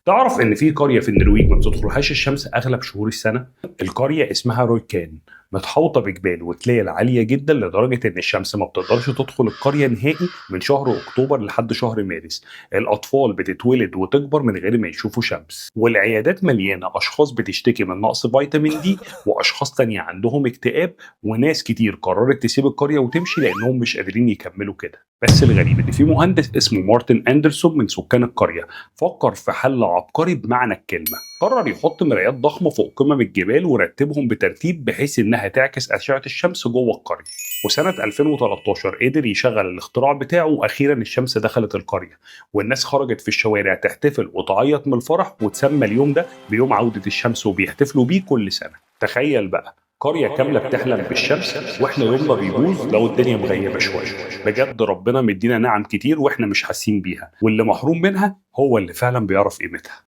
تعرف إن في قرية في النرويج ما بتدخلهاش الشمس أغلب شهور السنة؟ القرية اسمها رويكان، متحوطة بجبال وتلال عالية جدا لدرجة إن الشمس ما بتقدرش تدخل القرية نهائي من شهر أكتوبر لحد شهر مارس. الأطفال بتتولد وتكبر من غير ما يشوفوا شمس، والعيادات مليانة أشخاص بتشتكي من نقص فيتامين دي، وأشخاص تانية عندهم اكتئاب، وناس كتير قررت تسيب القرية وتمشي لأنهم مش قادرين يكملوا كده. بس الغريب إن في مهندس اسمه مارتن أندرسون من سكان القرية فكر في حل عبقري بمعنى الكلمة. قرر يحط مرايات ضخمة فوق قمم الجبال ورتبهم بترتيب بحيث إنها تعكس أشعة الشمس جوه القرية. وسنة 2013 قدر يشغل الاختراع بتاعه، وأخيرا الشمس دخلت القرية، والناس خرجت في الشوارع تحتفل وتعيط من الفرح، وتسمى اليوم ده بيوم عودة الشمس وبيحتفلوا بيه كل سنة. تخيل بقى، قرية كاملة بتحلم بالشمس واحنا يومنا بيبوظ لو الدنيا مغيبة شوية. بجد ربنا مدينا نعم كتير واحنا مش حاسين بيها، واللي محروم منها هو اللي فعلا بيعرف قيمتها.